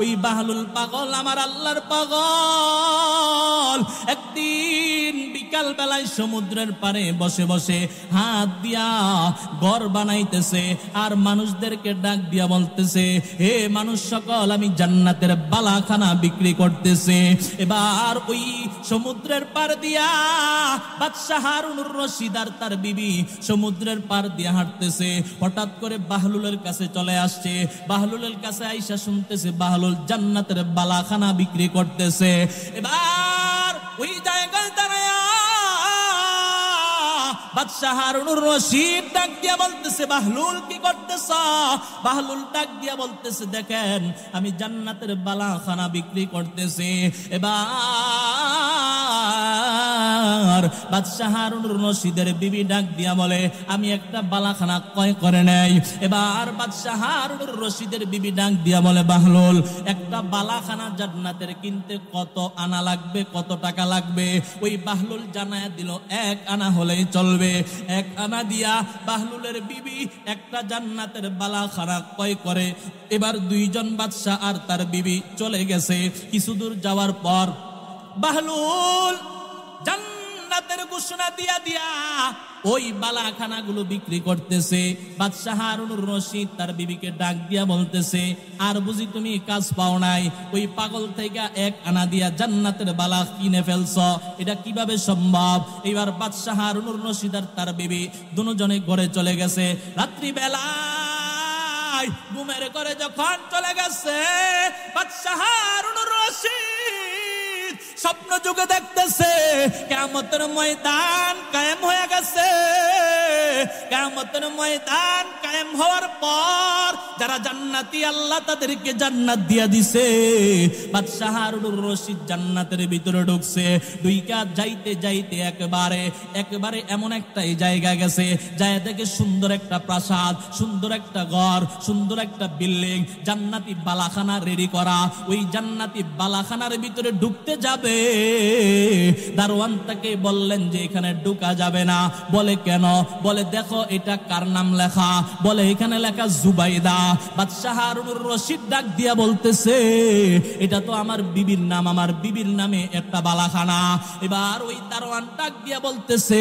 ওই বাহলুল পাগল আমার আল্লাহর পাগল একদিন বিকাল বেলায় সমুদ্রের পারে বসে বসে হাত দিয়া ঘর বানাইতেছে আর মানুষদেরকে ডাক দিয়া বলতেছে, হে মানুষ সকল, আমি জান্নাতের বালাখানা বিক্রি করতেছে। এবার ওই সমুদ্রের পার দিয়া বাদশাহ হারুনুর রশিদ আর তার বিবি সমুদ্রের পার দিয়া হাঁটতেছে। হঠাৎ করে বাহলুলের কাছে চলে আসছে। বাহলুলের কাছে আইসা শুনতেছে বাহলুল জান্নাতের বালাখানা বিক্রি করতেছে। এবার ওই জায়গায় দাঁড়ায় বাদশাহ হারুনুর রশিদ ডাক দিয়া বলতেছে, বাহলুল কি করতেছ? বাহলুল ডাক দিয়া বলতেছে, দেখেন আমি জান্নাতের বালাখানা বিক্রি করতেছি। এবার বাদশাহ হারুনুর রশিদের বিবি ডাক দিয়া বলে, আমি একটা বালাখানা ক্রয় করে নেই। এবার বাদশাহ হারুনুর রশিদের বিবি ডাক দিয়া বলে, বাহলুল একটা বালাখানা জান্নাতের কিনতে কত আনা লাগবে, কত টাকা লাগবে? ওই বাহলুল জানায়া দিল, 1 আনা হলেই চলবে। 1 আনা দিয়া বাহলুলের বিবি একটা জান্নাতের বালাখানা ক্রয় করে। এবার দুইজন বাদশা আর তার বিবি চলে গেছে। কিছু দূর যাওয়ার পর বাহলুল জান্নাতের ঘোষণা দিয়া দিয়া ওই বালাখানাগুলো বিক্রি করতেছে। বাদশাহ হারুনুর রশিদ তার বিবিকে ডাক দিয়া বলতেছে, আর বুঝি তুমি কাজ পাও নাই? ওই পাগল থেকে 1 আনা দিয়া জান্নাতের বালা কিনে ফেলছ, এটা কিভাবে সম্ভব? এবার বাদশাহ হারুনুর রশিদ আর তার বিবি দুজনে ঘরে চলে গেছে। রাত্রি বেলায় ঘুমের ঘরে যখন চলে গেছে, বাদশাহ হারুনুর রশিদ স্বপ্ন যুগে দেখতেছে কিয়ামতের ময়দান কায়েম হয়ে গেছে। কিয়ামতের ময়দান কায়েম হওয়ার পর যারা জান্নাতি আল্লাহ তাদেরকে জান্নাত দিয়া দিছে। বাদশাহ হারুনুর রশিদ জান্নাতের ভিতরে ঢুকছে। দুইকা যাইতে যাইতে একেবারে এমন একটা জায়গা গেছে, যায় দেখে সুন্দর একটা প্রাসাদ, সুন্দর একটা ঘর, সুন্দর একটা বিল্ডিং, জান্নাতি বালাখানা রেডি করা। ওই জান্নাতি বালাখানার ভিতরে ঢুকতে যাবে, দারোয়ান তাকে বললেন যে এখানে ঢোকা যাবে না। বলে কেন? বলে দেখো এটা কার নাম লেখা? বলে এখানে লেখা জুবাইদা। বাদশাহ হারুনুর রশিদ ডাক দিয়া বলতেছে, এটা তো আমার বিবির নাম, আমার বিবির নামে একটা বালাখানা। এবার ওই দারোয়ান ডাক দিয়া বলতেছে,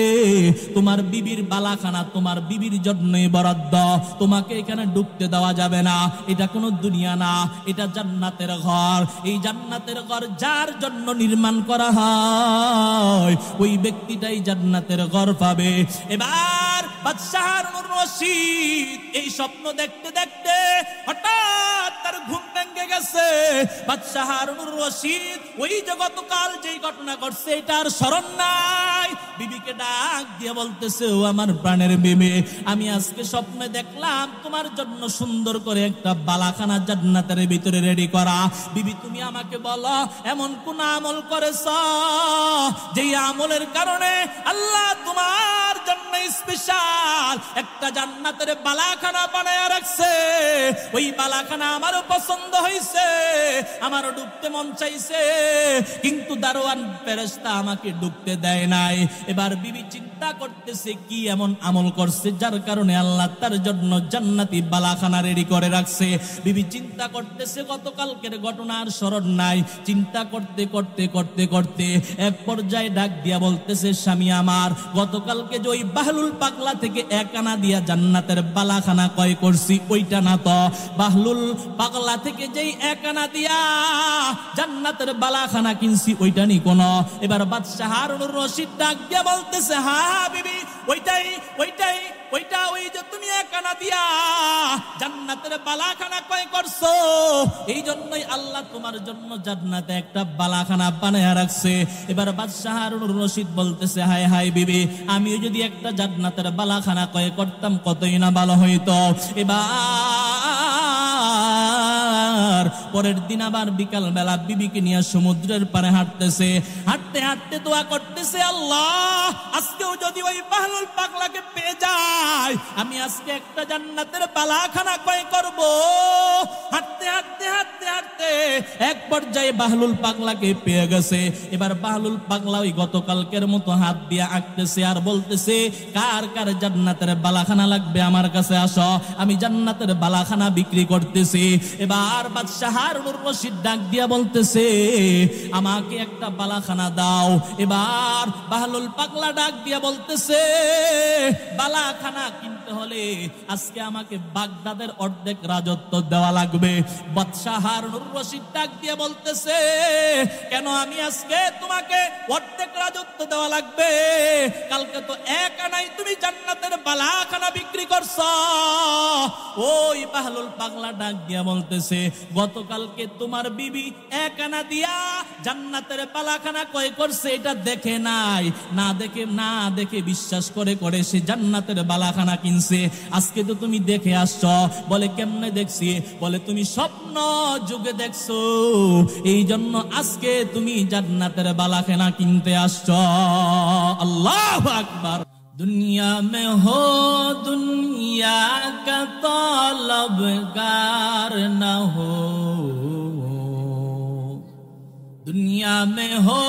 তোমার বিবির বালাখানা তোমার বিবির জন্যই বরাদ্দ, তোমাকে এখানে ঢুকতে দেওয়া যাবে না। এটা কোনো দুনিয়া না, এটা জান্নাতের ঘর। এই জান্নাতের ঘর যার জন্য নির্মাণ করা হয় ওই ব্যক্তিটাই জান্নাতের ঘর পাবে। এবার বাদশাহ হারুনুর রশিদ এই স্বপ্ন দেখতে দেখতে হঠাৎ তার ঘুম ভেঙে গেছে। বাদশাহ হারুনুর রশিদ ওই যে গতকাল যেই ঘটনা ঘটছে এটার স্মরণ নাই। বিবিকে ডাক দিয়ে বলতেছে, ও আমার প্রাণের বিবি, আমি আজকে স্বপ্নে দেখলাম তোমার জন্য সুন্দর করে একটা বালাখানা জান্নাতের ভিতরে রেডি করা। বিবি তুমি আমাকে বলো এমন কোন আমল করেছ যেই আমলের কারণে আল্লাহ তোমার জন্য স্পেশাল একটা জান্নাতের বালাখানা বানায় রাখছে। ওই বালাখানা আমারও পছন্দ হয়েছে, আমারও ঢুকতে মন চাইছে, কিন্তু দারোয়ান ফেরেশতা আমাকে ঢুকতে দেয় নাই। এবার বিবি চিন্তা করতেছে কি এমন আমল করছে যার কারণে আল্লাহ তার জন্য জান্নাতি বালাখানা রেডি করে রাখছে। বিবি চিন্তা করতেছে, গতকালকের ঘটনার স্মরণ নাই। চিন্তা করতে করতে করতে করতে এক পর্যায়ে ডাক দিয়া বলতেছে, স্বামী আমার, গতকালকে যে ওই বাহলুল পাগলা থেকে 1 আনা দিয়া জান্নাতের বালাখানা ক্রয় করছি ওইটা না তো, বাহলুল পাগলা থেকে যেই 1 আনা দিয়া জান্নাতের বালাখানা কিনছি ওইটা নি কোন? এবার বাদশাহ হারুনুর রশিদ ডাক দিয়া বলতেছে, হ্যাঁ বিবি, ওইটাই ওইটাই ওইটা, ওই যে তুমি 1 আনা দিয়া জান্নাতের বালাখানা ক্রয় করছো, এই জন্যই আল্লাহ তোমার জন্য জান্নাতে একটা বালাখানা বানায় রাখছে। এবার বাদশাহ হারুনুর রশিদ বলতেছে, হায় হায় বিবি, আমিও যদি একটা জান্নাতের বালাখানা ক্রয় করতাম কতই না ভালো হইতো। এবার পরের দিন আবার বিকাল বেলা বিবিকে নিয়ে সমুদ্রের পারে হাঁটতেছে। হাঁটতে হাঁটতে দোয়া করতেছে, আল্লাহ আজকেও যদি ওই বাহলুল পাগলাকে পেয়ে যায়, আমি আজকে একটা জান্নাতের বালাখানা ক্রয় করব। হাঁটতে হাঁটতে হাঁটতে হাঁটতে এক পর্যায়ে বাহলুল পাগলাকে পেয়ে গেছে। এবার বাহলুল পাগলা ওই গতকালকের মতো হাত দিয়ে আঁকতেছে আর বলতেছে, কার কার জান্নাতের বালাখানা লাগবে আমার কাছে আসো, আমি জান্নাতের বালাখানা বিক্রি করতেছি। এবার বাদশাহ হারুনুর রশিদ ডাক দিয়া বলতেছে, আমাকে একটা বালাখানা দাও। এবার বাহলুল পাগলা ডাক দিয়া বলতেছে, বালাখানা কিনতে হলে আজকে আমাকে বাগদাদের অর্ধেক রাজত্ব দেওয়া লাগবে। বাদশাহ হারুনুর রশিদ ডাক দিয়া বলতেছে, কেন আমি আজকে তোমাকে অর্ধেক রাজত্ব দেওয়া লাগবে? কালকে তো এক আনাই তুমি জান্নাতের বালাখানা বিক্রি করছো। ওই বাহলুল পাগলা ডাক দিয়া বলতেছে, গতকালকে তোমার বিবি এক আনা দিয়া জান্নাতের বালাখানা ক্রয় করছে, এটা দেখে নাই, না দেখে বিশ্বাস করে করে সে জান্নাতের বালাখানা কিনছে। আজকে তো তুমি দেখে আসছো। বলে কেমনে দেখছি? বলে তুমি স্বপ্ন যুগে দেখছো, এই জন্য আজকে তুমি জান্নাতের বালাখানা কিনতে আসছো। আল্লাহু আকবার। दुनिया में हो दुनिया का तलबगार न हो, दुनिया में हो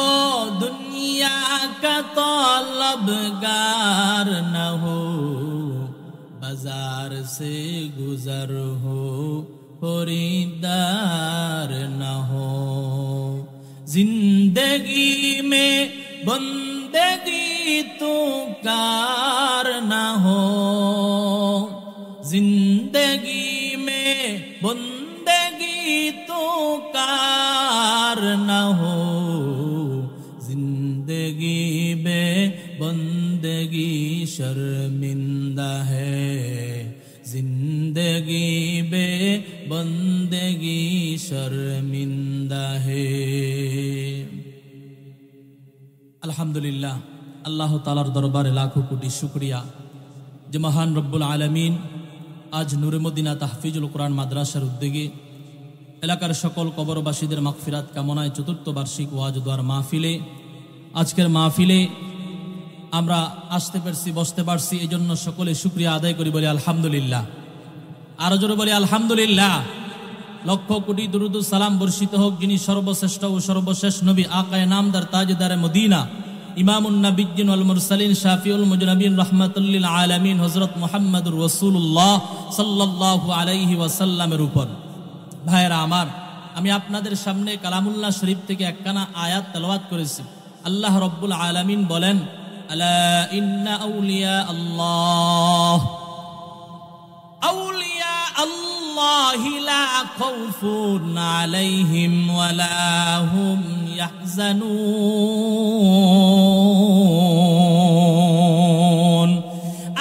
दुनिया का तलबगार न हो, बाजार से गुजर हो खरीदार न हो, जिंदगी में बंदगी तो कार न हो, जिंदगी में बंदगी तो कार न हो, जिंदगी में बंदगी शर्मिंदा है, जिंदगी में बंदगी शर्मिंदा है। আলহামদুলিল্লাহ, আল্লাহ তাআলার দরবারে লাখো কোটি শুকরিয়া যে মহান রব্বুল আলামিন আজ নূরে মদিনা তাহফিজুল কোরআন মাদ্রাসার উদ্যোগে এলাকার সকল কবরবাসীদের মাগফিরাত কামনায় চতুর্থ বার্ষিক ওয়াজ দোয়ার মাহফিলে, আজকের মাহফিলে আমরা আসতে পারছি, বসতে পারছি, এই জন্য সকলে শুকরিয়া আদায় করি, বলি আলহামদুলিল্লাহ। আরো জোরে বলি আলহামদুলিল্লাহ। লক্ষ কোটি দুরুদ সালাম বর্ষিত হোক যিনি সর্বশ্রেষ্ঠ ও সর্বশেষ নবী আকায়ে নামদার তাজদারে মদিনা ইমামুন নবিয়্যিন ওয়াল মুরসালিন শাফিউল মুজনাবিন রাহমাতুল লিল আলামিন হযরত মুহাম্মদুর রাসূলুল্লাহ সাল্লাল্লাহু আলাইহি ওয়াসাল্লামের উপর। ভাইরা আমার, আমি আপনাদের সামনে কালামুল্লাহ শরীফ থেকে একখানা আয়াত তেলাওয়াত করেছি। আল্লাহ রাব্বুল আলামিন বলেন, আলা ইন্না আউলিয়া আল্লাহ আউলিয়া আল্লাহি লা খাউফুন আলাইহিম ওয়ালা হুম ইয়াহজানুন।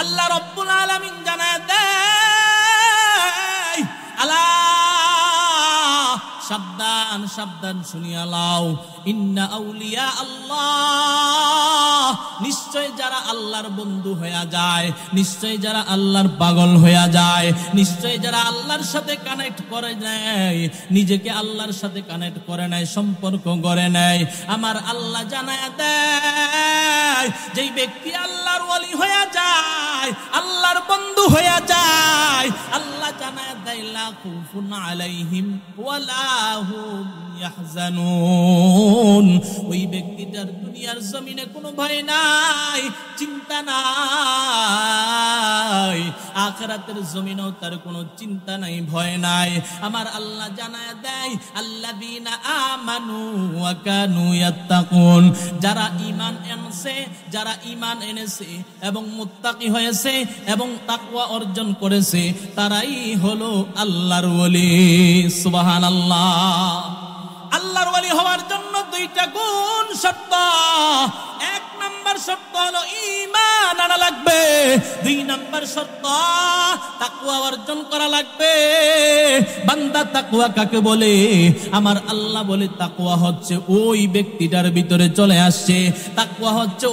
আল্লাহ রাব্বুল আলামিন জানায় দেয়, আলা সাবধান সাবধান শুনিয়া লাও, ইন্না আউলিয়া আল্লাহ, নিশ্চয় যারা আল্লাহর বন্ধু হয়ে যায়, নিশ্চয় যারা আল্লাহর পাগল হয়ে যায়, নিশ্চয় যারা আল্লাহর সাথে কানেক্ট করে নেয়, নিজেকে আল্লাহর সাথে কানেক্ট করে নেয়, সম্পর্ক করে নেয়, আমার আল্লাহ জানায় দেয়, যেই ব্যক্তি আল্লাহর ওয়ালি হয়ে যায়, আল্লাহর বন্ধু হয়ে যায়, আল্লাহ জানায় দেয় লা খাউফুন আলাইহিম ওয়ালা হুম ইয়াহজানুন। ওই ব্যক্তিটার দুনিয়ার জমিনে কোনো ভয় নাই, চিন্তা নাই, আখিরাতের জমিনেও তার কোনো চিন্তা নাই, ভয় নাই। আমার আল্লাহ জানায় দেয়, আল্লাযীনা আমানু ওয়া কানু ইয়াত্তাকুন, যারা ঈমান এনেছে, যারা ঈমান এনেছে এবং মুত্তাকি হয়েছে এবং তাকওয়া অর্জন করেছে, তারাই হলো আল্লাহর ওলি। সুবহানাল্লাহ। আল্লাহর ওয়ালি হওয়ার জন্য দুইটা গুণ শর্ত। এক নাম্বার শর্ত হলো ঈমান আনা লাগবে, দুই নাম্বার শর্ত তাকওয়া অর্জন করা লাগবে। বান্দা তাকওয়া কাকে বলে? আমার আল্লাহ বলে তাকওয়া হচ্ছে ওই ব্যক্তিটার ভিতরে চলে আসছে, তাকওয়া হচ্ছে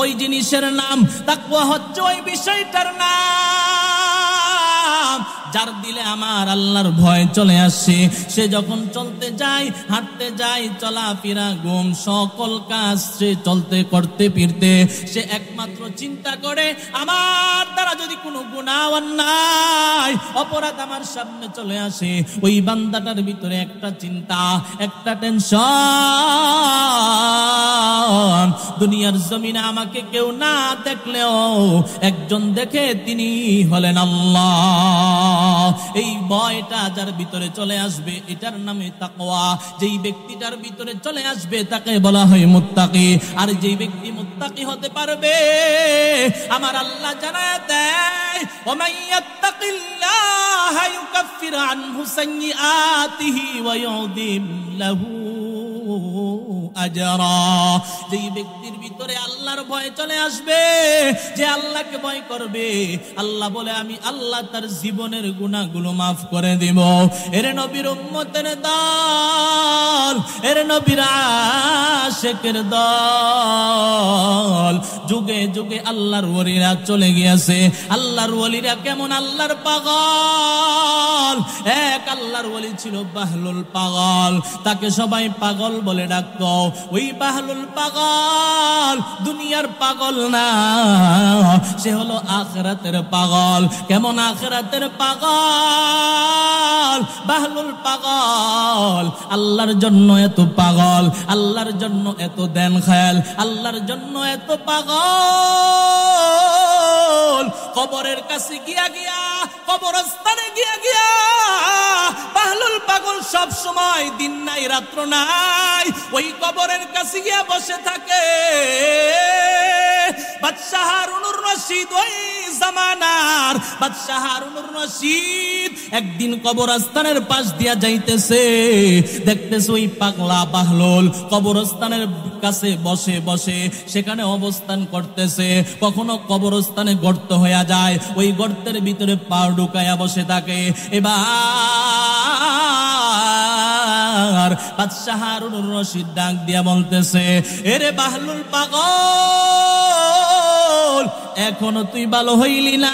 ওই জিনিসের নাম, তাকওয়া হচ্ছে ওই বিষয়টার নাম যার দিলে আমার আল্লাহর ভয় চলে আসছে। সে যখন চলতে যায়, হাঁটতে যায়, চলাফেরা, ঘুম, সকল কাজ সে চলতে করতে ফিরতে সে একমাত্র চিন্তা করে, আমার দ্বারা যদি কোনো গুনাহ অন্যায় অপরাধ আমার সামনে চলে আসে, ওই বান্দাটার ভিতরে একটা চিন্তা, একটা টেনশন দুনিয়ার জমিনে আমাকে কেউ না দেখলেও একজন দেখে, তিনি হলেন আল্লাহ। এই ভয়টা যার ভিতরে চলে আসবে এটার নামে তাকওয়া। যেই ব্যক্তিটার ভিতরে চলে আসবে তাকে বলা হয় মুত্তাকি। আর যেই ব্যক্তি মুত্তাকি হতে পারবে, আমার আল্লাহ জানায় দেয়, ওমান ইয়াত্তাকিল্লাহা ইউকাফির আনহু সাইয়্যাতিহি ওয়া ইউযিম লাহু আজরা। যেই ব্যক্তির ভিতরে আল্লাহর ভয় চলে আসবে, যে আল্লাহকে ভয় করবে, আল্লাহ বলে আমি আল্লাহ তার জীবনের গুনাহগুলো মাফ করে দেব। এর নবীর উম্মতের দল, এর নবীর আশিকের দল, যুগে যুগে আল্লাহর ওলিরা চলে গিয়েছে। আল্লাহর ওলিরা কেমন? আল্লাহর পাগল। এক আল্লাহর ওলি ছিল বাহলুল পাগল, তাকে সবাই পাগল বলে ডাকতো। ওই বাহলুল পাগল দুনিয়ার পাগল না, সে হলো আখিরাতের পাগল। কেমন আখিরাতের পাগল? বাহলুল পাগল আল্লাহর জন্য এত পাগল, আল্লাহর জন্য এত দেন খেয়াল, আল্লাহর জন্য এত পাগল। কবরের কাছে গিয়া গিয়া, কবরস্থানে গিয়া গিয়া বাহলুল পাগল সব সময়, দিন নাই রাত্র নাই, ওই কবরের কাছে গিয়া বসে থাকে। বাদশাহ হারুনুর রশিদ, ওই জামানার বাদশাহ হারুনুর রশিদ একদিন কবরস্থানের পাশ দিয়া যাইতেছে, দেখতেছে ওই পাগলা বাহলুল কবরস্থানের কাছে বসে বসে সেখানে অবস্থান করতেছে। কখনো কবরস্থানে গর্ত হয়ে যায়, ওই গর্তের ভিতরে পা ঢুকায়া বসে থাকে। এবার বাদশাহ হারুনুর রশিদ ডাক দিয়া বলতেছে, এরে বাহলুল পাগল, এখনো তুই ভালো হইলি না?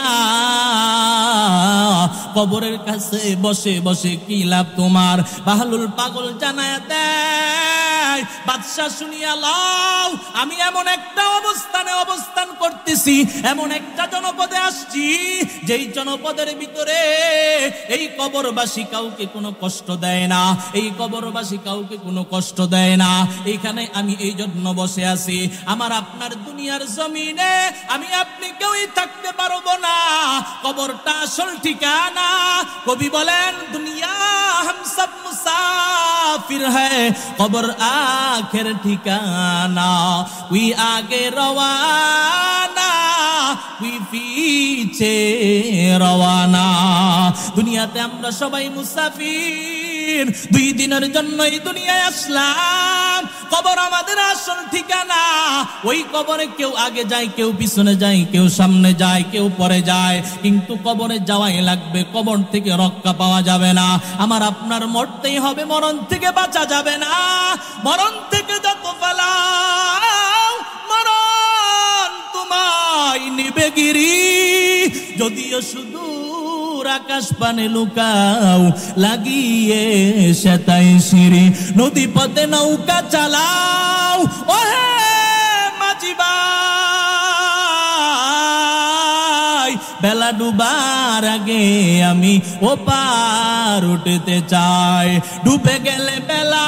কবরের কাছে বসে বসে কি লাভ তোমার? বাহলুল পাগল জানায়া দেয়, বাদশা শুনিয়া লাও, আমি এমন একটা অবস্থানে অবস্থান করতেছি, এমন একটা জনপদে আসছি, যেই জনপদের ভিতরে এই কবরবাসী কাউকে কোনো কষ্ট দেয় না, এই কবরবাসী কাউকে কোনো কষ্ট দেয় না। এইখানে আমি এই জন্য বসে আছি, আমার আপনার দুনিয়ার জমিনে আমি আপনি কেউই থাকতে পারবো না, কবরটা আসল ঠিকানা। কবি বলেন, দুনিয়া হাম সব মুসাফির হ্যায়, কবর আখের ঠিকানা। উই আগে রওয়ানা, উই পিছে রওয়ানা। দুনিয়াতে আমরা সবাই মুসাফির, 2 দিনের জন্য এই দুনিয়ায় আসলাম, কবর আমাদের আসল ঠিকানা। ওই কবরে কেউ আগে যায়, কেউ পিছনে যায়, কেউ সামনে যায়, কেউ পরে যায়, কিন্তু কবরে যাওয়াই লাগবে, কবর থেকে রক্ষা পাওয়া যাবে না। আমার আপনার মরতেই হবে, মরণ থেকে বাঁচা যাবে না। মরণ থেকে যত পালাও, মরণ তোমায় নিবে গিরি। যদিও শুধু আকাশ পানে লুকাও, লাগিয়ে সেতাই সিঁড়ি, নদী পথে নৌকা চালাও, ওহে মাঝি ভাই, বেলা ডুবার আগে আমি ও পার উঠতে চাই। ডুবে গেলে বেলা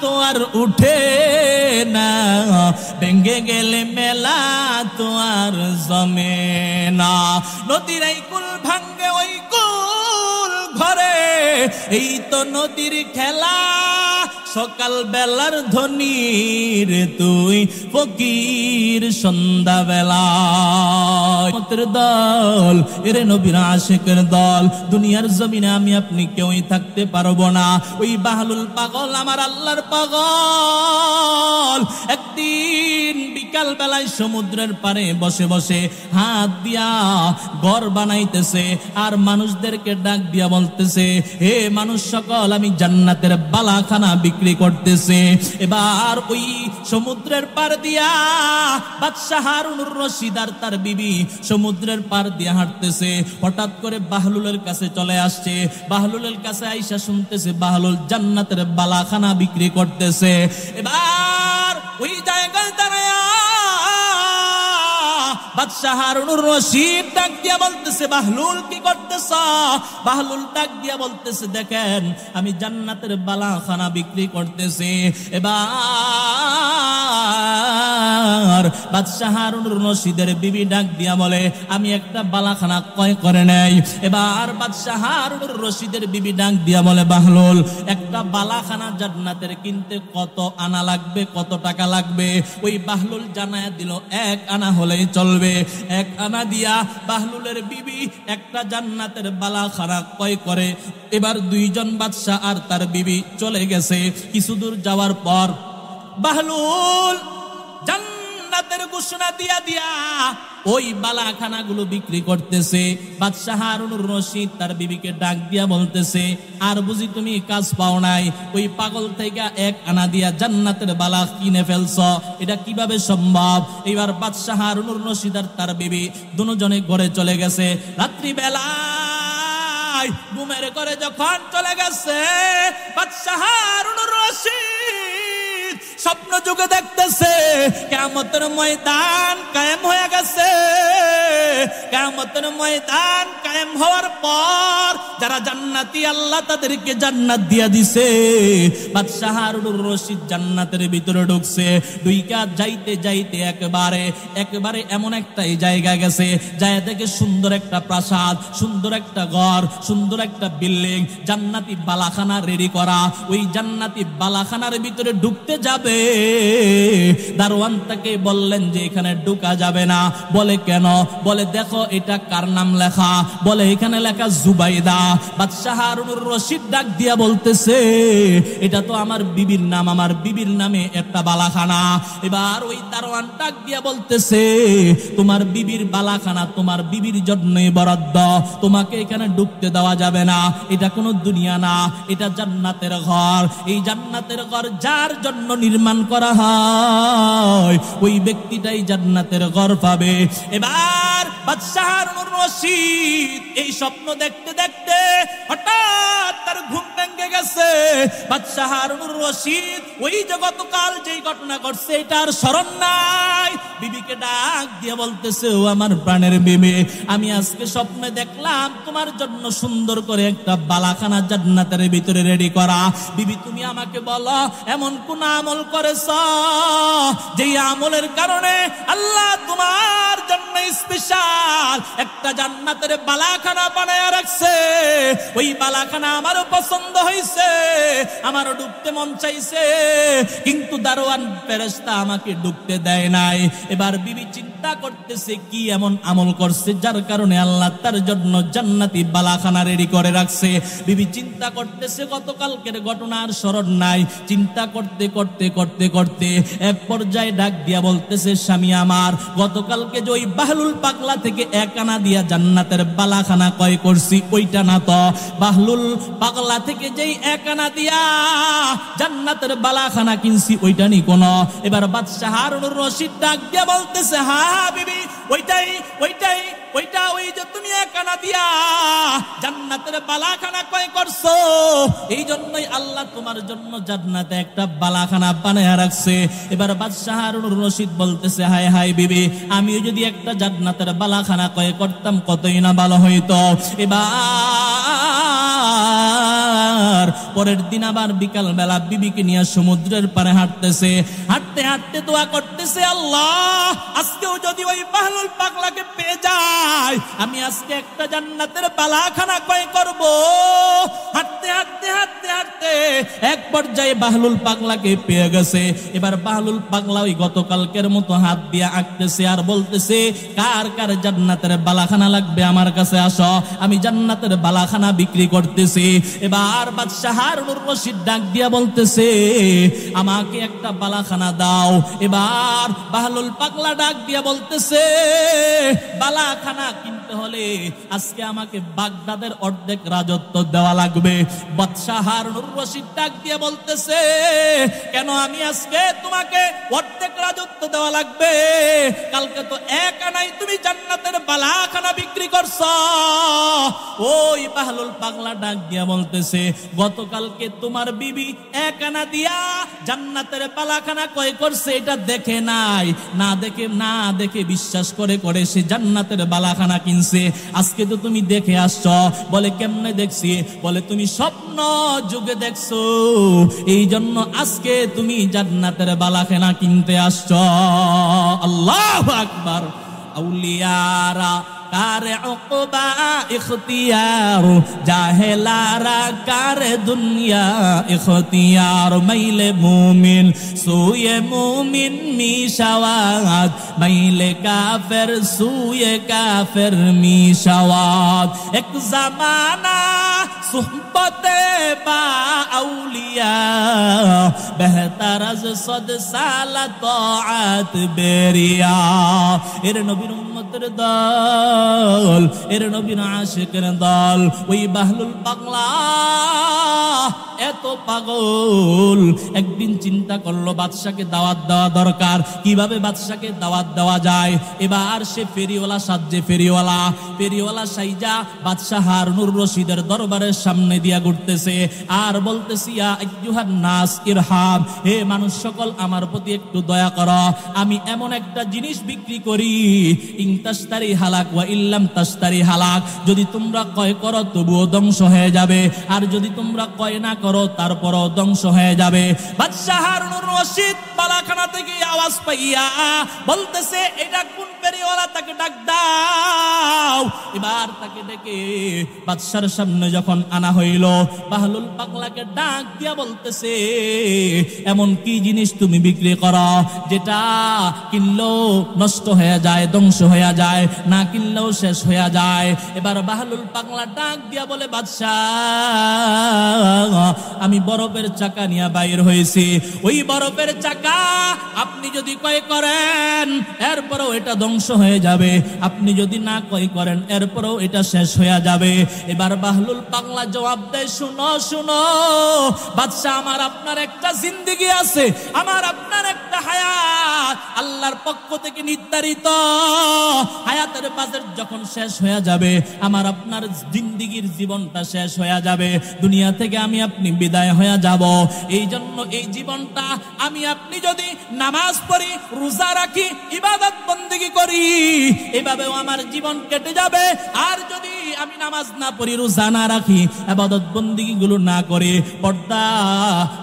তো আর উঠে না, ভেঙে গেলে মেলা তো আর জমে না। নদীর এই কুল ভাঙ্গে ওই কুল ঘরে, এই তো নদীর খেলা। সকাল বেলার ধনীর তুই ফকির সন্ধ্যা বেলা। দল, এরে নবীর আশিকের দল, দুনিয়ার জমিনে আমি আপনি কেউই থাকতে পারবো না। ওই বাহলুল পাগল আমার আল্লাহর পাগল একদিন বিকাল বেলায় সমুদ্রের পারে বসে বসে হাত দিয়া ঘর বানাইতেছে, আর মানুষদেরকে ডাক দিয়া বলতেছে, হে মানুষ সকল, আমি জান্নাতের বালাখানা বিক্রি করতেছে। এবার ওই সমুদ্রের পার দিয়া বাদশাহ হারুনুর রশিদ আর তার বিবি সমুদ্রের পার দিয়া হাঁটতেছে। হঠাৎ করে বাহলুলের কাছে চলে আসছে। বাহলুলের কাছে আইসা শুনতেছে বাহলুল জান্নাতের বালাখানা বিক্রি করতেছে। এবার ওই জায়গায় দাঁড়ায় বাদশাহ হারুনুর রশিদ ডাক দিয়া বলতেছে, বাহলুল কি করতেছ? বাহলুল ডাক দিয়া বলতেছে, দেখেন আমি জান্নাতের বালাখানা বিক্রি করতেছি। এবার এবার বাদশাহ হারুনুর রশিদের বিবি ডাক দিয়া বলে আমি একটা বালাখানা ক্রয় করে নেই। এবার বাদশাহ হারুনুর রশিদের বিবি ডাক দিয়া বলে বাহলুল একটা বালাখানা জান্নাতের কিনতে কত আনা লাগবে, কত টাকা লাগবে? ওই বাহলুল জানায়া দিল 1 আনা হলেই চলবে। 1 আনা দিয়া বাহলুলের বিবি একটা জান্নাতের বালাখানা ক্রয় করে। এবার 2 জন বাদশাহ আর তার বিবি চলে গেছে। কিছু দূর যাওয়ার পর বাহলুল জান্নাতের ঘোষণা দিয়া দিয়া ওই বালাখানাগুলো বিক্রি করতেছে। বাদশাহ হারুনুর রশিদ তার বিবিকে ডাক দিয়া বলতেছে আর বুঝি তুমি কাজ পাও নাই? ওই পাগল থেকে 1 আনা দিয়া জান্নাতের বালা কিনে ফেলছ, এটা কিভাবে সম্ভব? এবার বাদশাহ হারুনুর রশিদ আর তার বিবি দুজনে ঘরে চলে গেছে। রাত্রি বেলা ঘুমের ঘরে যখন চলে গেছে, বাদশাহ হারুনুর রশিদ স্বপ্ন যুগে দেখতেছে কিয়ামতের ময়দান কায়েম হয়ে গেছে। কিয়ামতের ময়দান কায়েম হওয়ার পর যারা জান্নাতি আল্লাহ তাদেরকে জান্নাত দিয়া দিছে। বাদশাহ হারুনুর রশিদ জান্নাতের ভিতরে ঢুকছে। 2 কাজ যাইতে যাইতে একেবারে এমন একটা জায়গা গেছে, জায়গা থেকে সুন্দর একটা প্রাসাদ, সুন্দর একটা ঘর, সুন্দর একটা বিল্ডিং, জান্নাতি বালাখানা রেডি করা। ওই জান্নাতি বালাখানার ভিতরে ঢুকতে যাবে, দারোয়ান তাকে বললেন যে এখানে ঢোকা যাবে না। বলে কেন? বলে দেখো এটা কার নাম লেখা? বলে এখানে লেখা জুবাইদা। বাদশাহ হারুনুর রশিদ ডাক দিয়া বলতেছে এটা তো আমার বিবির নাম, আমার বিবির নামে একটা বালাখানা। এবার ওই দারোয়ান ডাক দিয়া বলতেছে তোমার বিবির বালাখানা তোমার বিবির জন্যই বরাদ্দ, তোমাকে এখানে ঢুকতে দেওয়া যাবে না। এটা কোনো দুনিয়া না, এটা জান্নাতের ঘর। এই জান্নাতের ঘর যার জন্য নির্মাণ করা হয় ওই ব্যক্তিটাই জান্নাতের ঘর পাবে। এবার বাদশাহ হারুনুর রশিদ এই স্বপ্ন দেখতে দেখতে হঠাৎ তার ঘুম ভেঙে গেছে। বাদশাহ হারুনুর রশিদ ওই যে গতকাল যেই ঘটনা ঘটছে এটার স্মরণ নাই। বিবিকে ডাক দিয়ে বলতেছে ও আমার প্রাণের বিবি, আমি আজকে স্বপ্নে দেখলাম তোমার জন্য সুন্দর করে একটা বালাখানা জান্নাতের ভিতরে রেডি করা। বিবি তুমি আমাকে বলো এমন কোন আমল করেছ যেই আমলের কারণে আল্লাহ তোমার জন্য স্পেশাল একটা জান্নাতের বালাখানা বানায়া রাখছে? ওই বালাখানা আমারও পছন্দ হয়েছে, আমারও ঢুকতে মন চাইছে, কিন্তু দারোয়ান ফেরেশতা আমাকে ঢুকতে দেয় নাই। এবার বিবি চিন্তা করতেছে কি এমন আমল করছে যার কারণে আল্লাহ তার জন্য জান্নাতি বালাখানা রেডি করে রাখছে। বিবি চিন্তা করতেছে গতকালকের ঘটনার স্মরণ নাই। চিন্তা করতে করতে করতে করতে এক পর্যায়ে ডাক দিয়া বলতেছে স্বামী আমার, গতকালকে যে ওই বাহলুল পাগলা থেকে 1 আনা দিয়া জান্নাতের বালাখানা ক্রয় করছি ওইটা না তো, বাহলুল পাগলা থেকে যেই 1 আনা দিয়া জান্নাতের বালাখানা কিনছি ওইটা নি কোন? এবার বাদশাহ হারুনুর রশিদ ডাক দিয়া বলতেছে হ্যাঁ বিবি ওইটাই ওইটাই ওইটা, ওই যে তুমি 1 আনা দিয়া জান্নাতের বালাখানা ক্রয় করছো এই জন্যই আল্লাহ তোমার জন্য জান্নাতে একটা বালাখানা বানায়া রাখছে। এবার বাদশাহ হারুনুর রশিদ বলতেছে হায় হায় বিবি, আমিও যদি একটা জান্নাতের বালাখানা ক্রয় করতাম কতই না ভালো হইতো। এবার পরের দিন আবার বিকাল বেলা বিবিকে নিয়ে সমুদ্রের পারে হাঁটতেছে। হাঁটতে হাঁটতে দোয়া করতেছে আল্লাহ আজকেও যদি ওই বাহলুল পাগলাকে পেয়ে যায় আমি আজকে একটা জান্নাতের বালাখানা ক্রয় করব। হাঁটতে হাঁটতে হাঁটতে হাঁটতে এক পর্যায়ে বাহলুল পাগলাকে পেয়ে গেছে। এবার বাহলুল পাগলা ওই গতকালকের মতো হাত দিয়ে আঁকতেছে আর বলতেছে কার কার জান্নাতের বালাখানা লাগবে আমার কাছে আসো, আমি জান্নাতের বালাখানা বিক্রি করতেছি। এবার বাদশাহ হারুনুর রশিদ ডাক দিয়া বলতেছে আমাকে একটা বালাখানা দাও। এবার বাহলুল পাগলা ডাক দিয়া বলতেছে বালাখানা কিনতে হলে আজকে আমাকে বাগদাদের অর্ধেক রাজত্ব দেওয়া লাগবে। বাদশাহ হারুনুর রশিদ ডাক দিয়া বলতেছে কেন আমি আজকে তোমাকে অর্ধেক রাজত্ব দেওয়া লাগবে? কালকে তো 1 আনাই তুমি জান্নাতের বালাখানা বিক্রি করছো। ওই বাহলুল পাগলা ডাক দিয়া বলতেছে গতকালকে তোমার বিবি 1 আনা দিয়া জান্নাতের বালাখানা ক্রয় করছে এটা দেখে নাই, না দেখে বিশ্বাস করে করে সে জান্নাতের বালাখানা কিনছে। আনছে, আজকে তো তুমি দেখে আসছো। বলে কেমনে দেখছি? বলে তুমি স্বপ্ন যুগে দেখছো, এই জন্য আজকে তুমি জান্নাতের বালাখানা কিনতে আসছো। আল্লাহু আকবার। আউলিয়ারা কারে উকবা ইখতিয়ার, জাহেলারা কারে দুনিয়া ইখতিয়ার। মাইলে মুমিন সুয়ে মুমিন মিশাওয়াত, মাইলে কাফের সুয়ে কাফের মিশাওয়াত। এক জামানা সুহবতে বা আউলিয়া, বেহতার আজ সদ সালা তাআত বেরিয়া। এর নবীর উম্মতের দল, এর নবীর আশিকের দল। ওই বাহলুল পাগলা এত পাগল, একদিন চিন্তা করলো বাদশাকে দাওয়াত দেওয়া দরকার, কিভাবে বাদশাকে দাওয়াত দেওয়া যায়। এবার সে ফেরিওয়ালা সাজে, ফেরিওয়ালা সাইজা বাদশাহ হারুনুর রশিদের দরবারের সামনে দিয়া ঘুরতেছে আর বলতেছি, ইয়া আইয়ুহান নাস ইরহাম, হে মানুষ সকল আমার প্রতি একটু দয়া করো। আমি এমন একটা জিনিস বিক্রি করি, ইন তাশতারি হালাক ওয়া ইল্লাম তাশতারি হালাক, যদি তোমরা ক্রয় করো তবুও ধ্বংস হয়ে যাবে, আর যদি তোমরা ক্রয় না করো তারপরও ধ্বংস হয়ে যাবে। বাদশাহ হারুনুর রশিদ বালাখানা থেকে আওয়াজ পাইয়া বলতেছে, এটা কোন ফেরিওয়ালা? তাকে ডাক দাও। এবার তাকে ডেকে বাদশার সামনে যখন আনা হইল, বাহলুল পাগলাকে ডাক দিয়া বলতেছে, এমন কি জিনিস তুমি বিক্রি করো যেটা কিনলেও নষ্ট হয়ে যায়, ধ্বংস হয়ে যায়, না কিনলেও শেষ হয়ে যায়? এবার বাহলুল পাগলা ডাক দিয়া বলে, বাদশাহ আমি বরফের চাকা নিয়ে বাইর হয়েছি, ওই বরফের চাকা আপনি যদি ক্রয় করেন এরপরেও এটা ধ্বংস হয়ে যাবে, আপনি যদি না ক্রয় করেন এরপরেও এটা শেষ হয়ে যাবে। এবার বাহলুল পাগলা জবাব দেয়, শুনো শুনো বাদশাহ, আমার আপনার একটা জিন্দেগি আছে, আমার আপনার একটা হায়াত আল্লাহর পক্ষ থেকে নির্ধারিত। হায়াতের বাজেট যখন শেষ হয়ে যাবে, আমার আপনার জিন্দেগির জীবনটা শেষ হয়ে যাবে, দুনিয়া থেকে আমি আপনি বিদায় হয়ে যাব। এই জন্য এই জীবনটা আমি আপনি যদি নামাজ পড়ি, রোজা রাখি, ইবাদত বন্দেগী করি, এভাবেও আমার জীবন কেটে যাবে। আর যদি আমি নামাজ না পড়ি, রোজা না রাখি, ইবাদত বন্দেগী গুলো না করে, পর্দা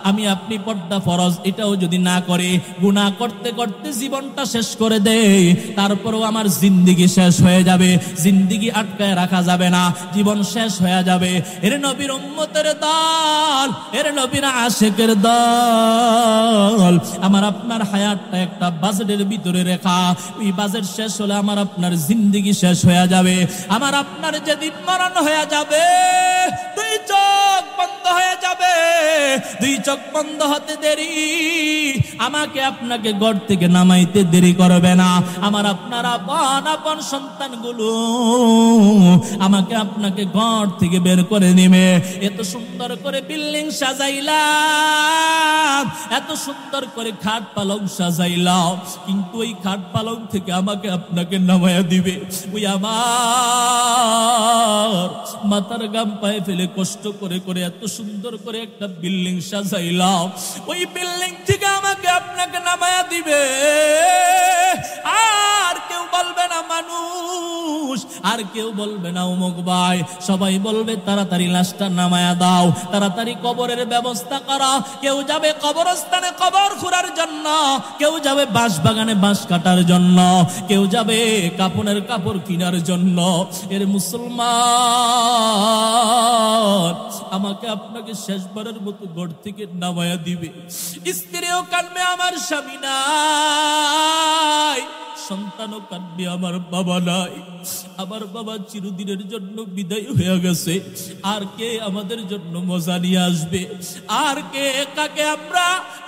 আমি আপনি পর্দা ফরজ এটাও যদি না করে, গুনাহ করতে করতে জীবনটা শেষ করে দেই, তারপরেও আমার জিন্দেগি শেষ হয়ে যাবে, জিন্দেগি আটকায় রাখা যাবে না, জীবন শেষ হয়ে যাবে। এর নবীর উম্মতের দল, এর নবীর আশিকের দল, আমার আপনার হায়াতটা একটা বাজেটের ভিতরে রেখা, ওই বাজেট শেষ হলে আমার আপনার জিন্দেগি শেষ হয়ে যাবে। আমার আপনার যেদিন মরণ হয়ে যাবে, দুই চোখ বন্ধ হয়ে যাবে, দুই চোখ বন্ধ হতে দেরি, আমাকে আপনাকে ঘর থেকে নামাইতে দেরি করবে না। আমার আপনার আপন আপন সন্তানগুলো আমাকে আপনাকে ঘর থেকে বের করে নেবে। এত সুন্দর করে বিল্ডিং সাজাইলাম, এত সুন্দর করে খাট পালং সাজাইলাম, কিন্তু ওই খাট পালং থেকে আমাকে আপনাকে নামায়া দিবে। ওই আমার মাথার গাম পায়ে ফেলে কষ্ট করে করে এত সুন্দর করে একটা বিল্ডিং সাজাইলাম, ওই বিল্ডিং থেকে আমাকে আপনাকে নামায়া দিবে। আর কেউ বলবে না মানুষ, আর কেউ বলবে না অমুক ভাই, সবাই বলবে তাড়াতাড়ি লাশটা নামায়া দাও, তাড়াতাড়ি কবরের ব্যবস্থা করো। কেউ যাবে কবরস্থানে কবর খোঁড়ার জন্য, কেউ যাবে বাঁশ বাগানে বাঁশ কাটার জন্য, কেউ যাবে কাপড়ের কাপড় কেনার জন্য। এর মুসলমান, আমাকে আপনাকে শেষবারের মতো ঘর থেকে নামায়া দিবে। স্ত্রীও কাঁদবে, আমার স্বামী নাই, সন্তানও কাঁদবে, আমার বাবা নাই, আমার বাবা চিরদিনের জন্য বিদায় হয়ে গেছে। আর কে আমাদের জন্য মজা নিয়ে আসবে? আর কে কাকে আমরা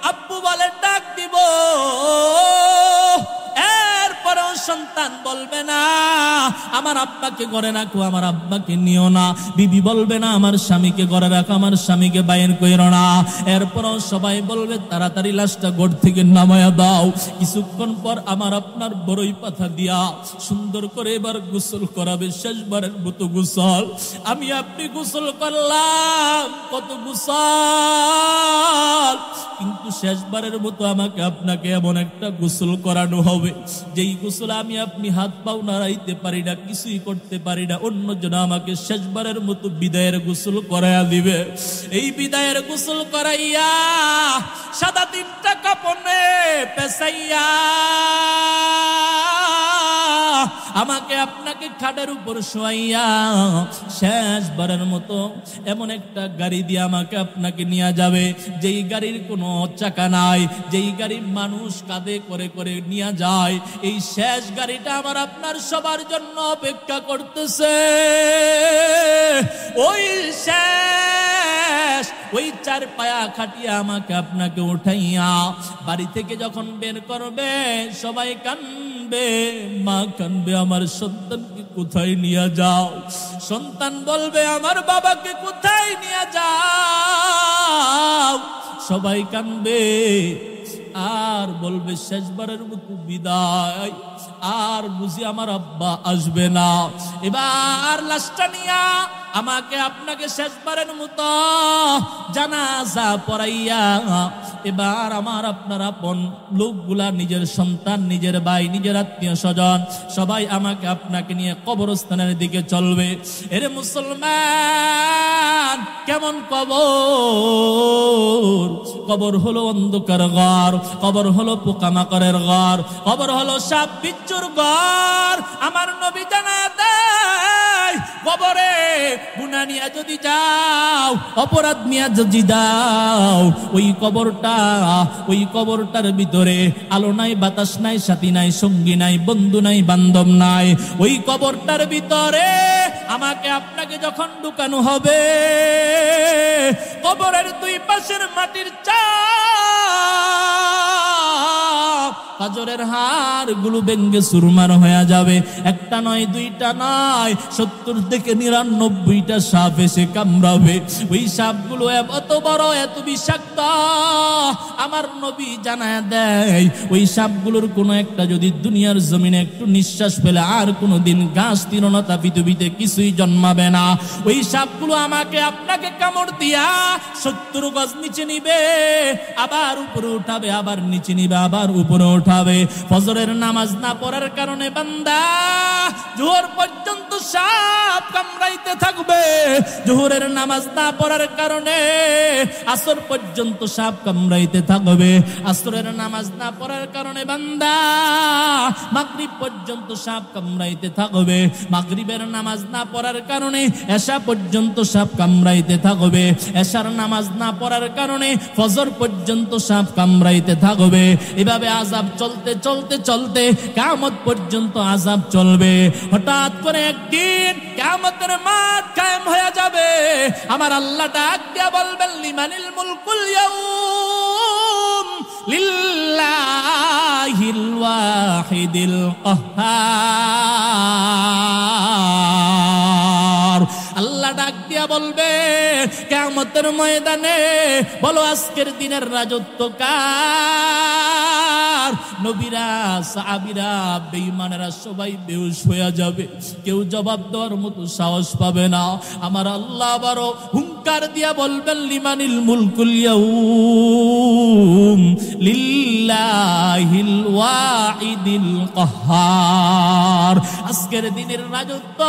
আব্বু বলে ডাক দিব? এরপরেও সন্তান বলবে না আমার আব্বাকে ঘরে রাখো, আমার আব্বাকে নিও না। বিবি বলবে না আমার স্বামীকে ঘরে রাখো, আমার স্বামীকে বাইর কইরো না। এরপরেও সবাই বলবে তাড়াতাড়ি লাশটা ঘর থেকে নামায়া দাও। কিছুক্ষণ পর আমার আপনার বড়ই পাতা দিয়া সুন্দর করে এবার গোসল করাবে, শেষবারের মতো গোসল। আমি আপনি গোসল করলাম, কত গোসল, কিন্তু শেষবারের মতো আমাকে আপনাকে এমন একটা গোসল করানো হবে যেই গোসল আমি আপনি হাত পাও নাড়াইতে পারি না, কিছুই করতে পারি না, অন্যজন আমাকে শেষবারের মতো বিদায়ের গোসল করাইয়া দিবে। এই বিদায়ের গোসল করাইয়া সাদা 3টা কাপড়ে পেছাইয়া আমাকে আপনাকে খাটের উপর শোয়াইয়া শেষবারের মতো এমন একটা গাড়ি দিয়ে আমাকে আপনাকে নিয়ে যাবে যেই গাড়ির কোনো চাকা নাই, যেই গাড়ি মানুষ কাঁধে করে করে নিয়ে যায়। এই শেষ গাড়িটা আমার আপনার সবার জন্য অপেক্ষা করতেছে। ওই শেষ ওই 4 পায়া খাটিয়া আমাকে আপনাকে উঠাইয়া বাড়ি থেকে যখন বের করবে সবাই কানবে, মা কানবে, আমার সন্তানকে কোথায় নিয়ে যাও? সন্তান বলবে আমার বাবাকে কোথায় নিয়ে যাও? সবাই কানবে আর বলবে শেষবারের মতো বিদায়, আর বুঝি আমার আব্বা আসবে না। এবার লাশটা নিয়া আমাকে আপনাকে শেষবারের মতো জানাজা পড়াইয়া এবার আমার আপনার আপন লোকগুলা, নিজের সন্তান, নিজের ভাই, নিজের আত্মীয় স্বজন সবাই আমাকে আপনাকে নিয়ে কবরস্থানের দিকে চলবে। এরে মুসলমান, কেমন কবর? কবর হলো অন্ধকার ঘর, কবর হলো পোকামাকড়ের ঘর, কবর হলো সাপ বিচ্ছুর ঘর। আমার নবী জানায় দেয় কবরে গুনাহ নিয়ে যদি যাও, অপরাধ নিয়ে যদি দাও, ওই কবরটার ভিতরে আলো নাই, বাতাস নাই, সাথী নাই, সঙ্গী নাই, বন্ধু নাই, বান্ধব নাই। ওই কবরটার ভিতরে আমাকে আপনাকে যখন ঢুকানো হবে, কবরের 2 পাশের মাটির চাপ পাঁজরের হাড়গুলো ভেঙে চুরমার হয়ে যাবে। 1টা নয়, 2টা নয়, 70 থেকে 99টা সাপ এসে কামড়াবে। ওই সাপগুলো এত বড়, এত বিষাক্ত, আমার নবী জানায় দেয় ওই সাপগুলোর কোনো একটা যদি দুনিয়ার জমিনে একটু নিঃশ্বাস ফেলে আর কোনোদিন গাছ তৃণলতা পৃথিবীতে কিছুই জন্মাবে না। ওই সাপগুলো আমাকে আপনাকে কামড় দিয়া 70 গজ নিচে নিবে, আবার উপরে উঠাবে, আবার নিচে নিবে, আবার উপরে উঠাবে। ফজরের নামাজ না পড়ার কারণে বান্দা জোহর পর্যন্ত সাপ কামড়াইতে থাকবে, জোহরের নামাজ না পড়ার কারণে আসর পর্যন্ত সাপ কামড়াইতে থাকবে, আসরের নামাজ না পড়ার কারণে বান্দা মাগরিব পর্যন্ত সাপ কামড়াইতে থাকবে, মাগরিবের নামাজ না পড়ার কারণে এশা পর্যন্ত সাপ কামড়াইতে থাকবে, এশার নামাজ না পড়ার কারণে ফজর পর্যন্ত সাপ কামড়াইতে থাকবে। এভাবে আযাব চলতে চলতে চলতে কিয়ামত পর্যন্ত আযাব চলবে। হঠাৎ করে একদিন কিয়ামতের মাঠ কায়েম হয়ে যাবে। আমার আল্লাহ ডাক দিয়া বলবেন, লিমানিল মুলকুল ইয়াউম লিল্লাহিল ওয়াহিদিল কাহ্হার। আল্লাহ ডাক দিয়া বলবে কিয়ামতের ময়দানে, বলো আজকের দিনের রাজত্ব কার? নবীরা, সাহাবীরা, বেঈমানেরা সবাই বেহুশ হয়ে যাবে, কেউ জবাব দেওয়ার মতো সাহস পাবে না। আমার আল্লাহ বড় হুঙ্কার দিয়া বলবেন, লিমানিল মুলকুল ইয়াউম লিল্লাহিল ওয়াহিদিল কাহ্হার। আজকের দিনের রাজত্ব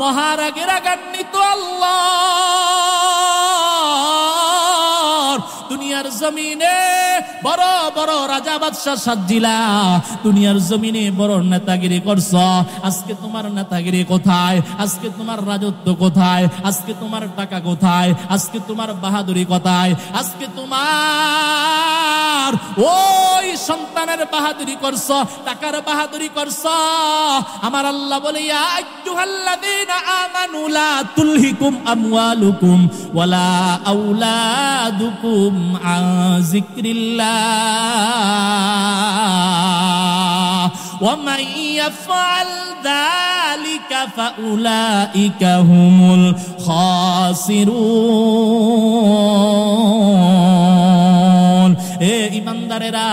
মহারাগে রাগান্বিত আল্লাহ। দুনিয়ার জমিনে বড় বড় রাজা বাদশাহ সাজিলা, দুনিয়ার জমিনে বড় নেতাগিরি করছ। আজকে তোমার নেতাগিরি কোথায়? আজকে তোমার রাজত্ব কোথায়? আজকে তোমার টাকা কোথায়? আজকে তোমার বাহাদুরি কোথায়? আজকে তোমার ওই সন্তানের বাহাদুরি করছ, টাকার বাহাদুরি করছ। আমার আল্লাহ বলে, ইয়া আইয়ুহাল্লাযীনা আমানু লা তুলহিকুম আমওয়ালুকুম ওয়ালা আওলাদুকুম আন যিকরিল্লাহ ওয়া মান ইয়াফআল যালিকা ফাউলাইকা হুমুল খাসিরুন। এ ইমানদার ফেরেশতারেরা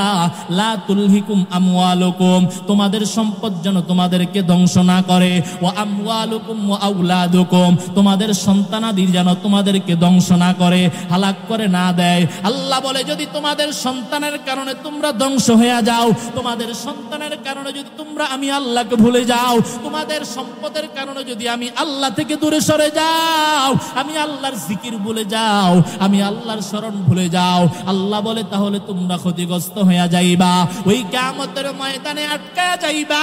লা তুলহিকুম আমওয়ালুকুম, তোমাদের সম্পদ যেন তোমাদেরকে ধ্বংস না করে, ওয়া আমওয়ালুকুম ওয়া আওলাদুকুম, তোমাদের সন্তানাদি যেন তোমাদেরকে ধ্বংস না করে, হালাক করে না দেয়। আল্লাহ বলে যদি তোমাদের সন্তানের কারণে তোমরা ধ্বংস হয়ে যাও, তোমাদের সন্তানের কারণে যদি তোমরা আমি আল্লাহকে ভুলে যাও, তোমাদের সম্পদের কারণে যদি আমি আল্লাহ থেকে দূরে সরে যাও, আমি আল্লাহর জিকির ভুলে যাও, আমি আল্লাহর শরণ ভুলে যাও, আল্লাহ বলে তাহলে তোমরা ক্ষতিগ্রস্ত হয়ে যাইবা, ওই কিয়ামতের ময়দানে আটকায়া যাইবা।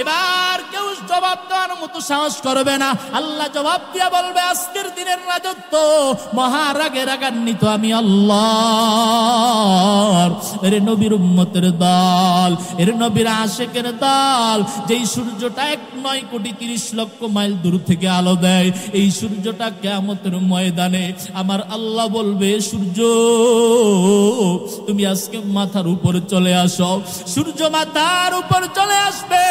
এবার কেউ জবাব দেওয়ার মতো সাহস করবে না। আল্লাহ জবাব দিয়া বলবে আজকের দিনের রাজত্ব মহারাগে রাগান্বিত আমি আল্লাহ। এর নবীর উম্মতের দল, এর নবীর আশিকের দল, যেই সূর্যটা 9,30,00,000 মাইল দূর থেকে আলো দেয়, এই সূর্যটা কিয়ামতের ময়দানে আমার আল্লাহ বলবে সূর্য তুমি আজকে মাথার উপর চলে আসো। সূর্য মাথার উপর চলে আসবে,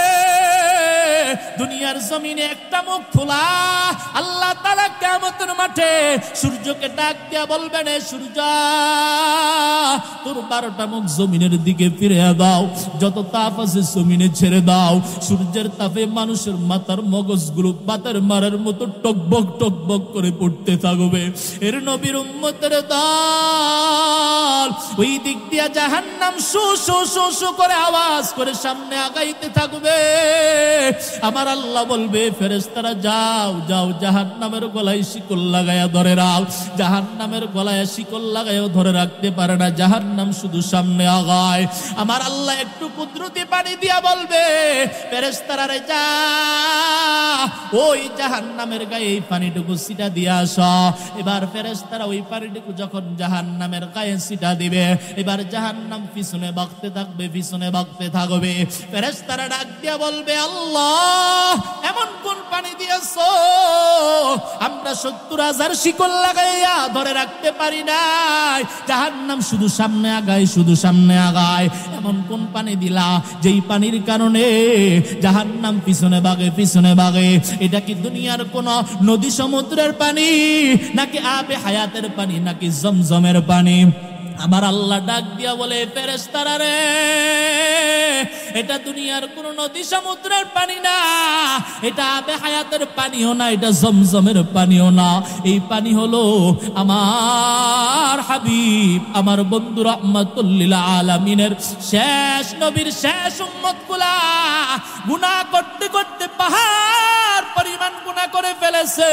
দুনিয়ার জমিনে একটা মুখ খোলা। আল্লাহ তাআলা কিয়ামতের মাঠে সূর্যকে ডাক দিয়া বলবেন এ সূর্য তোর 12টা মুখ জমিনের দিকে ফিরে দাও, যত তাপ আছে জমিনে ছেড়ে দাও। সূর্যের তাপে মানুষের মাথার মগজগুলো বাতার মারার মতো টকবক টকবক করে পড়তে থাকবে। এর নবীর উম্মতের দল ওই দিক দিয়া জাহান্নাম শু শু শু শু করে আওয়াজ করে সামনে আগাইতে থাকবে। আমার আল্লাহ বলবে ফেরেশতারা যাও যাও, জাহান্নামের গলায় শিকল লাগায়া ধরে রাখ। জাহান্নামের গলায় শিকল লাগায়ও ধরে রাখতে পারে না, জাহান্নাম শুধু সামনে আগায়। আমার আল্লাহ একটু কুদরতি পানি দিয়া বলবে ফেরেশতারা রে যা, ওই জাহান্নামের গায়ে এই পানিটুকু ছিটা দিয়া আস। এবার ফেরেশতারা ওই পানিটুকু যখন জাহান্নামের গায়ে ছিটা দিবে, এবার জাহান্নাম পিছনে বাঁকতে থাকবে, পিছনে বাঁকতে থাকবে। ফেরেশতারা ডাক দিয়া বলবে আল্লাহ এমন কোন পানি দিয়েছো আমরা 70,000 শিকল লাগাইয়া ধরে রাখতে পারি নাই, জাহান্নাম শুধু সামনে আগায়, শুধু সামনে আগায়। এমন কোন পানি দিলা যেই পানির কারণে জাহান্নাম পিছনে বাগে, পিছনে বাগে? এটা কি দুনিয়ার কোন নদী সমুদ্রের পানি, নাকি আবে হায়াতের পানি, নাকি জমজমের পানি? আমার আল্লাহ ডাক দিয়া বলে ফেরেশতারা রে এটা দুনিয়ার কোন নদী সমুদ্রের পানি না, এটা আবে হায়াতের পানিও না, এটা জমজমের পানিও না। এই পানি হলো আমার হাবিব, আমার বন্ধু রাহমাতুল লিল আলামিনের শেষ নবীর শেষ উম্মতগুলা গুনাহ করতে করতে পাহাড় পরিমাণ গুনাহ করে ফেলেছে।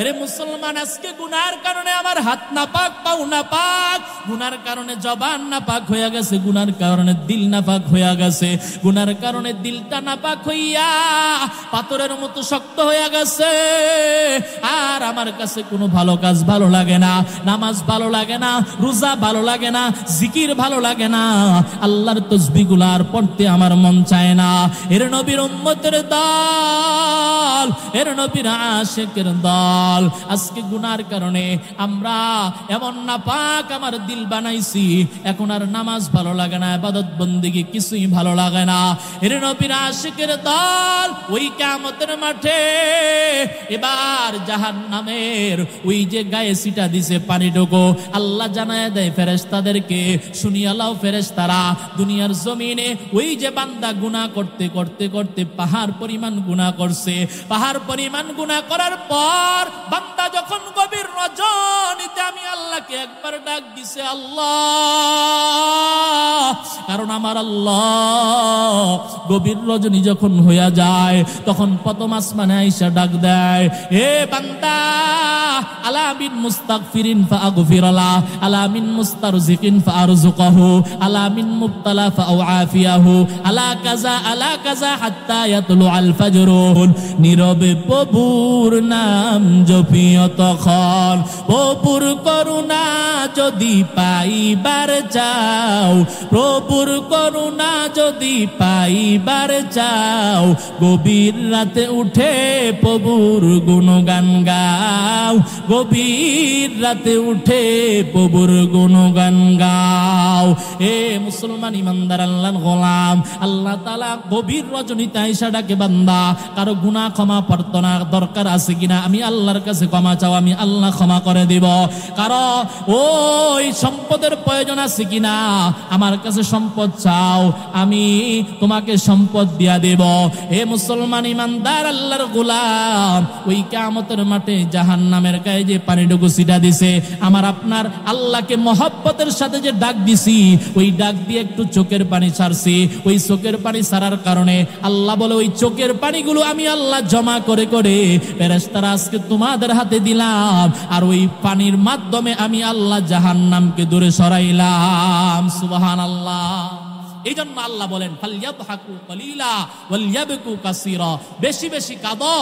রে মুসলমান, আজকে গুনার কারণে আমার হাত নাপাক, পাও নাপাক, গুনার কারণে জবান নাপাক হয়ে গেছে, গুনার কারণে দিল নাপাক হয়ে গেছে, গুনার কারণে দিলটা নাপাক হইয়া পাথরের মতো শক্ত হয়ে গেছে। আর আমার কাছে কোনো ভালো কাজ ভালো লাগে না, নামাজ ভালো লাগে না, রোজা ভালো লাগে না, জিকির ভালো লাগে না, আল্লাহর তাসবিহগুলো আর পড়তে আমার মন চায় না। এর নবীর উম্মতের দল, এর নবীর আশিকের দল, আজকে গুনার কারণে আমরা এমন নাপাক আমার দিল বানাইছি, এখন আর নামাজ ভালো লাগে না, ইবাদত বন্দেগী কিছুই ভালো লাগে না। এর নবীর আশিকের দল ওই কিয়ামতের মাঠে এবার জাহান্নামের ওই যে গায়ে ছিটা দিছে পানিটুকু, আল্লাহ জানায় দেয় ফেরেশতাদেরকে, শুনিয়া লাও ফেরেশতারা, দুনিয়ার জমিনে ওই যে বান্দা গুনাহ করতে করতে করতে পাহাড় পরিমাণ গুনাহ করছে, পাহাড় পরিমাণ গুনাহ করার পর বান্দা যখন গভীর রজনীতে আমি আল্লাহকে একবার ডাক দিছে আল্লাহ, কারণ আমার আল্লাহ গভীর রজনী যখন হইয়া যায় তখন প্রথম আসমানে আইসা ডাক দেয়, হে বান্দা আলা মিন মুস্তাগফিরিন ফাগফিরলা, আলা মিন মুস্তারজিকিন ফারজুকহু, আলা মিন মুবতালা ফাআফিয়াহু, আলা কাজা হাত্তা ইয়াতলু আল ফাজর। নীরবে প্রভুর নাম জপিও তখন, প্রভুর করুণা যদি পাইবার চাও, প্রভুর করুণা যদি পাইবার চাও, গভীর রাতে উঠে প্রভুর গুণগান গাও, গভীর রাতে উঠে প্রভুর গুণগান গাও। এ মুসলমান ইমানদার আল্লাহর গোলাম, আল্লাহ তাআলা গভীর রজনীতে আয়েশা ডাকে বান্দা কারো গুনাহ ক্ষমা প্রার্থনা দরকার আছে কিনা, আমি আল্লাহর কাছে ক্ষমা ক্ষমা চাও, আমি আল্লাহ ক্ষমা করে দিব। কারণ ওই সম্পদের প্রয়োজন আছে কিনা, আমার কাছে সম্পদ চাও, আমি তোমাকে সম্পদ দিয়া দেব। হে মুসলমান ইমানদার আল্লাহর গোলাম, ওই কিয়ামতের মাঠে জাহান্নামের গায়ে যে পানিটুকু ছিটা দিছে, আমার আপনার আল্লাহকে মহব্বতের সাথে যে ডাক দিছি, ওই ডাক দিয়ে একটু চোখের পানি ছাড়ছি, ওই চোখের পানি ছাড়ার কারণে আল্লাহ বলে ওই চোখের পানিগুলো আমি আল্লাহ জমা করে করে ফেরেশতারা আজকে তোমাদের হাতে দিলাম, আর ওই পানির মাধ্যমে আমি আল্লাহ জাহান্নামকে দূরে সরাইলাম। সুবহানাল্লাহ। এই জন্য আল্লাহ বলেন ফালইয়াদহাকু কলিলা ওয়ালইয়াবকু কাসীরা, বেশি বেশি কাঁদো,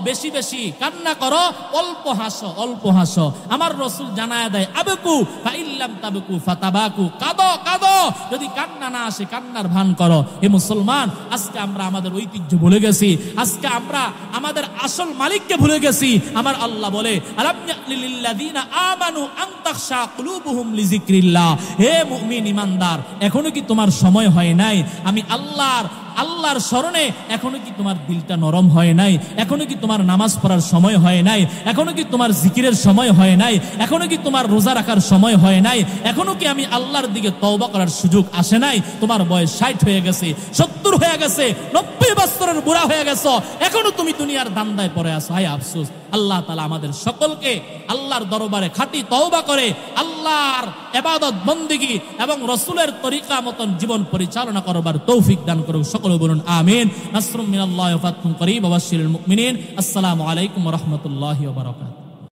বেশি বেশি কান্না করো, অল্প হাসো, অল্প হাসো। আমার রাসূল জানায়া দেয় আবকু ফাইল্লাম তাবকু ফাতাবাকু, কাঁদো কাঁদো, যদি কান্না না আসে কান্নার ভান করো। হে মুসলমান, আজকে আমরা আমাদের ঐতিহ্য ভুলে গেছি, আজকে আমরা আমাদের আসল মালিককে ভুলে গেছি। আমার আল্লাহ বলে আলাম ইয়ালিল্লাযিনা আমানু আন তাখশা কুলুবুহুম লিযিকরিল্লাহ। হে মুমিন ইমানদার, এখনো কি তোমার সময় হয় নাই আমি আল্লাহর স্মরণে? এখনো কি তোমার দিলটা নরম হয় নাই? এখনো কি তোমার নামাজ পড়ার সময় হয় নাই? এখনো কি তোমার জিকিরের সময় হয় নাই? এখনো কি তোমার রোজা রাখার সময় হয় নাই? এখনো কি আমি আল্লাহর দিকে তওবা করার সুযোগ আসে নাই? তোমার বয়স 60 হয়ে গেছে, 70 হয়ে গেছে, 90 বছরের বুড়া হয়ে গেছো, এখনো তুমি দুনিয়ার ধান্দায় পড়ে আছো। হায় আফসোস। আল্লাহ তাআলা আমাদের সকলকে আল্লাহর দরবারে খাঁটি তওবা করে আল্লাহর ইবাদত বন্দেগী এবং রাসূলের তরিকা মতন জীবন পরিচালনা করবার তৌফিক দান করুক। সকলে বলুন আমিন। নাসরুম মিনাল্লাহি ওয়া ফাতহুন করিব ওয়া বাশশিরিল মুমিনিন। আসসালামু আলাইকুম ওয়া রাহমাতুল্লাহি ওয়া বারাকাতুহু।